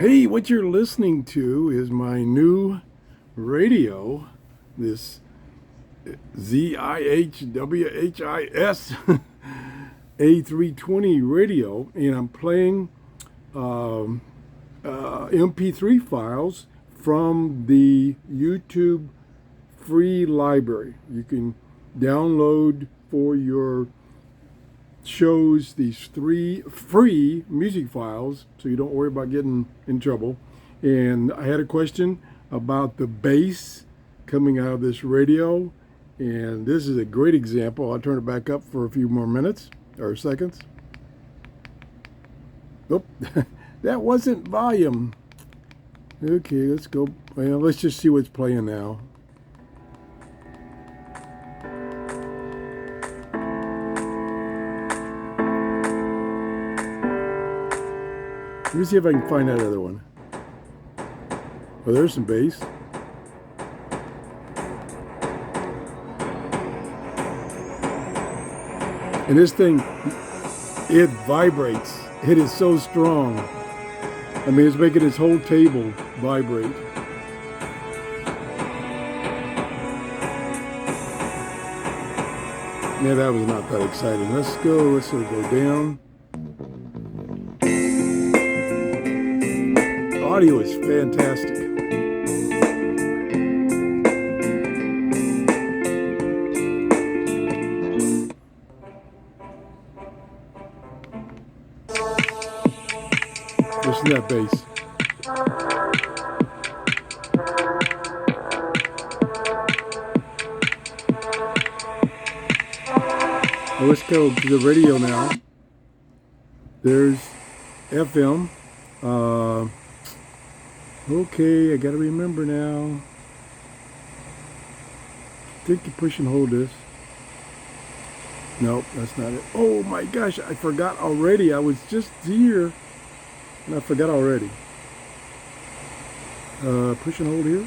Hey, what you're listening to is my new radio, this ZHIWHIS A320 radio, and I'm playing MP3 files from the YouTube free library. You can download for your shows these 3 free music files, so you don't worry about getting in trouble. And I had a question about the bass coming out of this radio, and this is a great example. I'll turn it back up for a few more minutes or seconds. Nope, that wasn't volume. Okay, let's go. Well, let's just see what's playing now. Let me see if I can find that other one. Oh, there's some bass. And this thing, it vibrates. It is so strong. I mean, it's making this whole table vibrate. Yeah, that was not that exciting. Let's go down. Audio is fantastic. Listen to that bass. Well, let's go to the radio now. There's FM. Okay, I gotta remember now. I think you push and hold this. Nope, that's not it. Oh my gosh, I forgot already. I was just here and I forgot already. Push and hold here.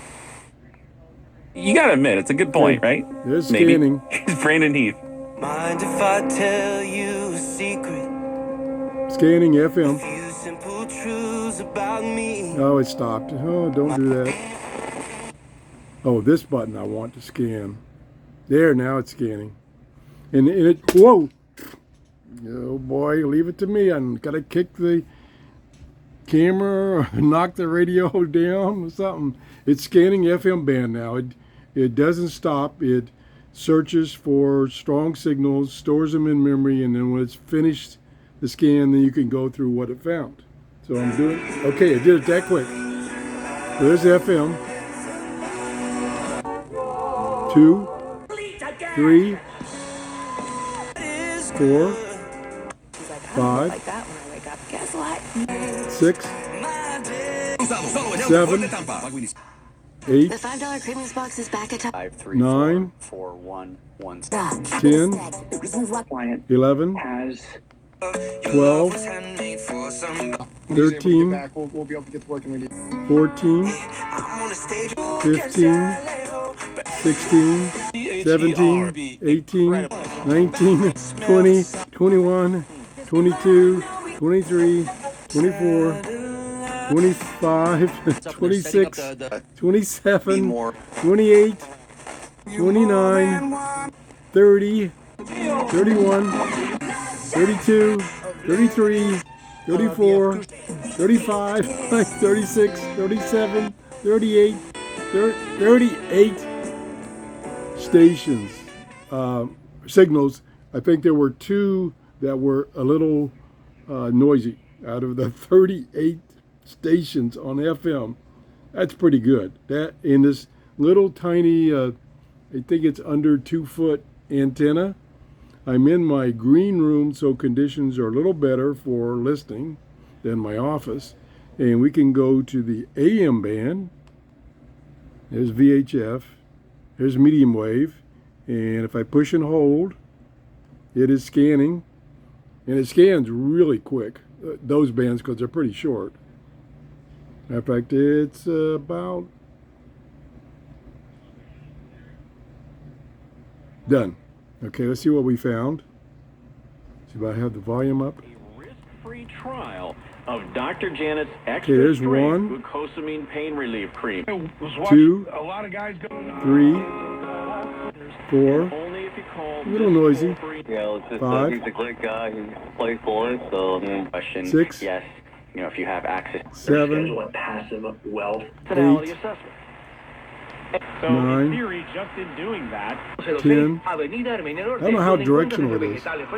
You gotta admit, it's a good point, right? There's scanning. It's Brandon Heath. Mind if I tell you a secret? Scanning FM. A few simple truths about me. Oh, it stopped. Oh, don't do that. Oh, this button I want to scan. There, now it's scanning. And it, whoa! Oh boy, leave it to me. I'm gotta kick the camera or knock the radio down or something. It's scanning FM band now. It doesn't stop. It searches for strong signals, stores them in memory, and then when it's finished the scan, then you can go through what it found. So I'm doing, okay, I did it that quick. There's FM. 2, 3, 4, 5, 6, 7, 8, The $5 cravings box is back at 9, 10, 11, 12, 13, 14, 15, 16, 17, 18, 19, 20, 21, 22, 23, 24, 25, 26, 27, 28, 29, 30, 31, 32, 33, 34, 35, 36, 37, 38, 38 stations, signals. I think there were 2 that were a little noisy out of the 38 stations on FM. That's pretty good. That in this little tiny, I think it's under 2-foot antenna. I'm in my green room, so conditions are a little better for listening than my office. And we can go to the AM band. There's VHF. There's medium wave. And if I push and hold, it is scanning. And it scans really quick, those bands, because they're pretty short. Matter of fact, it's about done. Okay, let's see what we found. See if I have the volume up. A risk-free trial of Dr. Janet's Okay, there's extra one. strength glucosamine pain relief cream. Two, A lot of guys go. 3, 4, Only if you call a little noisy. Yeah, it's just, 5, he's a great guy. He's playful, so question. 6, Yes, if you have access. 7, A passive wealth. 8, assessment. So 9, in theory, just in doing that, 10. I don't know how directional it is. Looks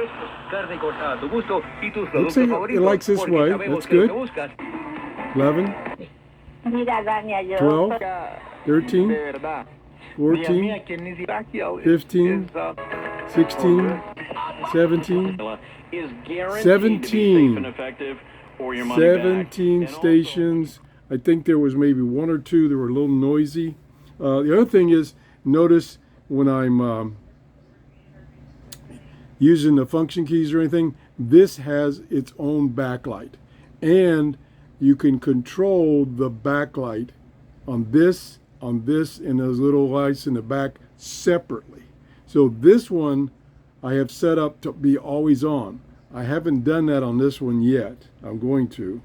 like it likes this way. That's good. 11, 12, 13, 14, 15, 16, 17, is guaranteed to be 17. safe and effective, or your money back. 17 And also- stations. I think there was maybe 1 or 2 that were a little noisy. The other thing is, notice when I'm using the function keys or anything, this has its own backlight. And you can control the backlight on this, and those little lights in the back separately. So this one I have set up to be always on. I haven't done that on this one yet. I'm going to.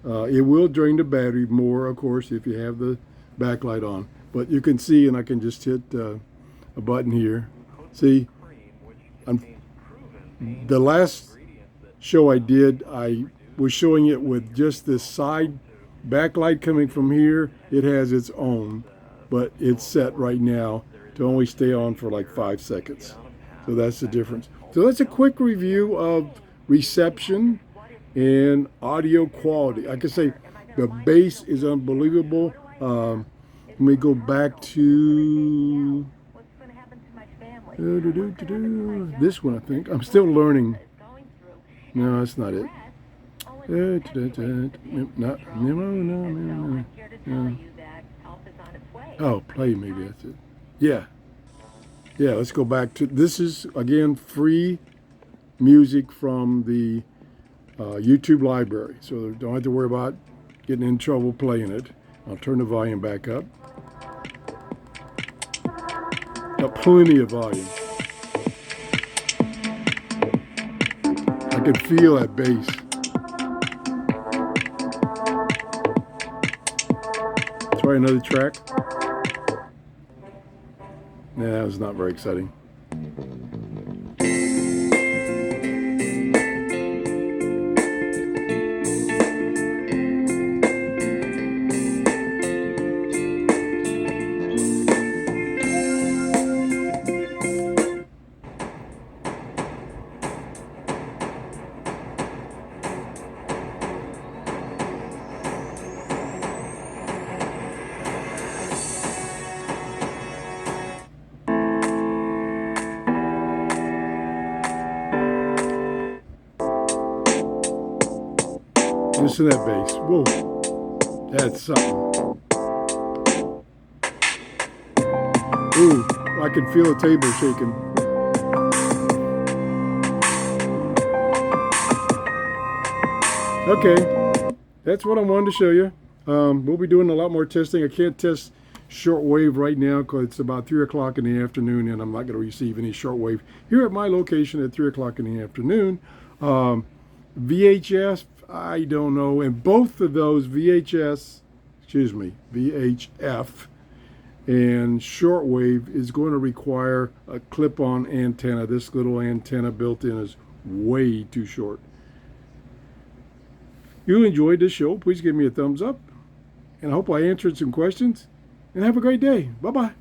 It will drain the battery more, of course, if you have the backlight on. But you can see, and I can just hit a button here. See, the last show I did, I was showing it with just this side backlight coming from here. It has its own, but it's set right now to only stay on for like 5 seconds. So that's the difference. So that's a quick review of reception and audio quality. I can say the bass is unbelievable. Let me go back to this one, I think. I'm still learning. No, that's not it. No. Oh, play, maybe that's it. Yeah. Yeah, let's go back to, this is, again, free music from the YouTube library. So don't have to worry about getting in trouble playing it. I'll turn the volume back up. Got plenty of volume. I can feel that bass. Try another track. Nah, that was not very exciting. Listen to that bass. Whoa. That's something. Ooh, I can feel the table shaking. Okay, that's what I wanted to show you. We'll be doing a lot more testing. I can't test shortwave right now because it's about 3 o'clock in the afternoon and I'm not going to receive any shortwave here at my location at 3 o'clock in the afternoon. VHF, I don't know. And both of those, VHF and shortwave, is going to require a clip-on antenna. This little antenna built in is way too short. If you enjoyed this show, please give me a thumbs up. And I hope I answered some questions. And have a great day. Bye-bye.